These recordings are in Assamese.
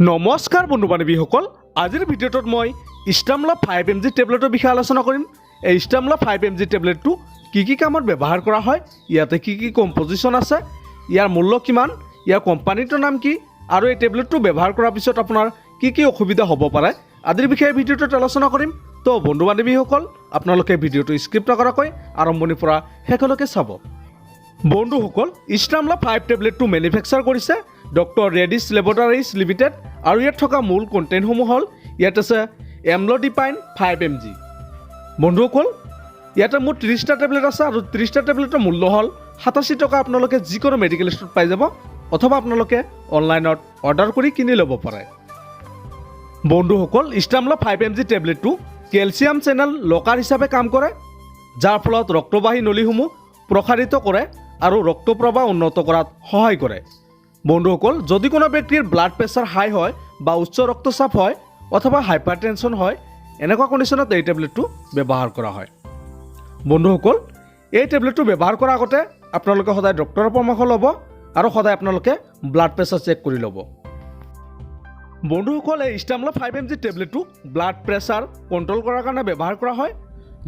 নমস্কাৰ বন্ধু বান্ধৱীসকল, আজিৰ ভিডিঅ'টোত মই ষ্টামলো 5mg টেবলেটৰ বিষয়ে আলোচনা কৰিম। এই ষ্টামলো 5mg টেবলেটটো কি কামত ব্যৱহাৰ কৰা হয়, ইয়াতে কি কম্পজিশ্যন আছে, ইয়াৰ মূল্য কিমান, ইয়াৰ কোম্পানীটোৰ নাম কি, আৰু এই টেবলেটটো ব্যৱহাৰ কৰাৰ পিছত আপোনাৰ কি অসুবিধা হ'ব পাৰে আদিৰ বিষয়ে ভিডিঅ'টোত আলোচনা কৰিম। তো বন্ধু বান্ধৱীসকল, আপোনালোকে ভিডিঅ'টো স্কিপ নকৰাকৈ আৰম্ভণিৰ পৰা শেষলৈকে চাব। বন্ধুসকল, ষ্টামলো 5 টেবলেটটো মেনুফেকচাৰ কৰিছে ডক্টৰ ৰেডিছ লেবৰেটৰিজ লিমিটেড, আৰু ইয়াত থকা মূল কণ্টেণ্টসমূহ হ'ল ইয়াত আছে এমলডিপাইন 5mg। বন্ধুসকল, ইয়াতে মোৰ 30টা টেবলেট আছে আৰু 30টা টেবলেটৰ মূল্য হ'ল 87 টকা। আপোনালোকে যিকোনো মেডিকেল ষ্টৰত পাই যাব অথবা আপোনালোকে অনলাইনত অৰ্ডাৰ কৰি কিনি ল'ব পাৰে। বন্ধুসকল, ষ্টামলো 5mg টেবলেটটো কেলছিয়াম চেনেল লকাৰ হিচাপে কাম কৰে, যাৰ ফলত ৰক্তবাহী নলীসমূহ প্ৰসাৰিত কৰে আৰু ৰক্ত প্ৰবাহ উন্নত কৰাত সহায় কৰে। বন্ধুসকল, যদি কোনো ব্যক্তিৰ ব্লাড প্ৰেছাৰ হাই হয় বা উচ্চ ৰক্তচাপ হয় অথবা হাইপাৰটেনশ্যন হয়, এনেকুৱা কণ্ডিশ্যনত এই টেবলেটটো ব্যৱহাৰ কৰা হয়। বন্ধুসকল, এই টেবলেটটো ব্যৱহাৰ কৰাৰ আগতে আপোনালোকে সদায় ডক্টৰৰ পৰামৰ্শ ল'ব আৰু সদায় আপোনালোকে ব্লাড প্ৰেছাৰ চেক কৰি ল'ব। বন্ধুসকল, এই ষ্টামলো 5mg টেবলেটটো ব্লাড প্ৰেছাৰ কণ্ট্ৰল কৰাৰ কাৰণে ব্যৱহাৰ কৰা হয়।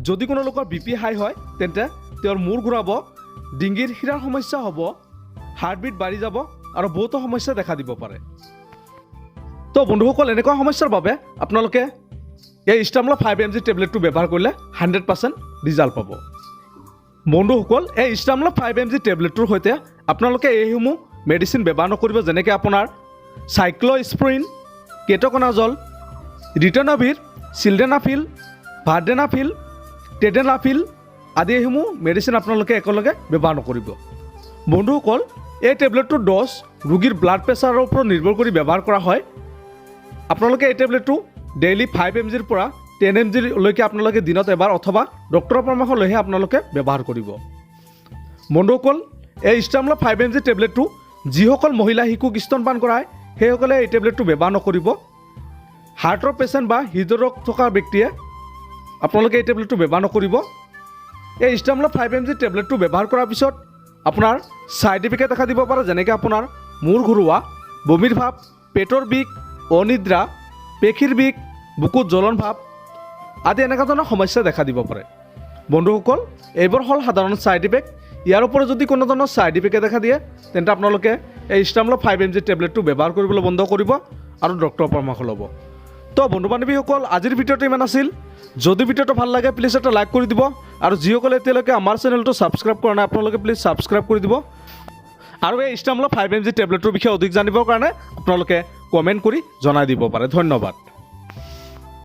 যদি কোনো লোকৰ BP হাই হয় তেন্তে তেওঁৰ মূৰ ঘূৰাব, ডিঙিৰ শিৰাৰ সমস্যা হ'ব, হাৰ্টবিট বাঢ়ি যাব আৰু বহুতো সমস্যা দেখা দিব পাৰে। তো বন্ধুসকল, এনেকুৱা সমস্যাৰ বাবে আপোনালোকে এই ষ্টামলো 5mg টেবলেটটো ব্যৱহাৰ কৰিলে 100% ৰিজাল্ট পাব। বন্ধুসকল, এই ষ্টামলো 5mg টেবলেটটোৰ সৈতে আপোনালোকে এইসমূহ মেডিচিন ব্যৱহাৰ নকৰিব, যেনেকৈ আপোনাৰ চাইক্ল'স্পৰিন, কেটকনাজল, ৰিটেনভিৰ, চিলডেনাফিল, ভাৰ্ডেনাফিল, টেডেনাফিল আদি এইসমূহ মেডিচিন আপোনালোকে একেলগে ব্যৱহাৰ নকৰিব। বন্ধুসকল, এই টেবলেটটোৰ ড'জ ৰোগীৰ ব্লাড প্ৰেছাৰৰ ওপৰত নিৰ্ভৰ কৰি ব্যৱহাৰ কৰা হয়। আপোনালোকে এই টেবলেটটো ডেইলি 5mgৰ পৰা 10mgলৈকে আপোনালোকে দিনত এবাৰ অথবা ডক্টৰৰ পৰামৰ্শ লৈহে আপোনালোকে ব্যৱহাৰ কৰিব। বন্ধুসকল, এই ষ্টামলো 5mg টেবলেটটো যিসকল মহিলা শিশুক স্তনপান কৰায় সেইসকলে এই টেবলেটটো ব্যৱহাৰ নকৰিব। হাৰ্টৰ পেচেণ্ট বা হৃদৰোগ থকা ব্যক্তিয়ে আপোনালোকে এই টেবলেটটো ব্যৱহাৰ নকৰিব। এই ষ্টামলো 5mg টেবলেটটো ব্যৱহাৰ কৰাৰ পিছত আপোনাৰ ছাইড ইফেক্ট দেখা দিব পাৰে, যেনেকৈ আপোনাৰ মূৰ ঘূৰোৱা, বমিৰ ভাৱ, পেটৰ বিষ, অনিদ্ৰা, পেশীৰ বিষ, বুকুত জ্বলন ভাৱ আদি এনেকুৱা ধৰণৰ সমস্যা দেখা দিব পাৰে। বন্ধুসকল, এইবোৰ হ'ল সাধাৰণ ছাইড ইফেক্ট। ইয়াৰ ওপৰত যদি কোনো ধৰণৰ ছাইড ইফেক্টে দেখা দিয়ে তেন্তে আপোনালোকে এই ষ্টামলো 5mg টেবলেটটো ব্যৱহাৰ কৰিবলৈ বন্ধ কৰিব আৰু ডক্টৰৰ পৰামৰ্শ ল'ব। তো বন্ধু বান্ধৱীসকল, আজিৰ ভিডিঅ'টো ইমান আছিল। যদি ভিডিঅ'টো ভাল লাগে প্লিজ এটা লাইক কৰি দিব, আৰু যিসকলে এতিয়ালৈকে আমাৰ চেনেলটো ছাবস্ক্ৰাইব কৰা নাই আপোনালোকে প্লিজ ছাবস্ক্ৰাইব কৰি দিব, আৰু এই ষ্টামলো 5mg টেবলেটৰ বিষয়ে অধিক জানিবৰ কাৰণে আপোনালোকে কমেণ্ট কৰি জনাই দিব পাৰে। ধন্যবাদ।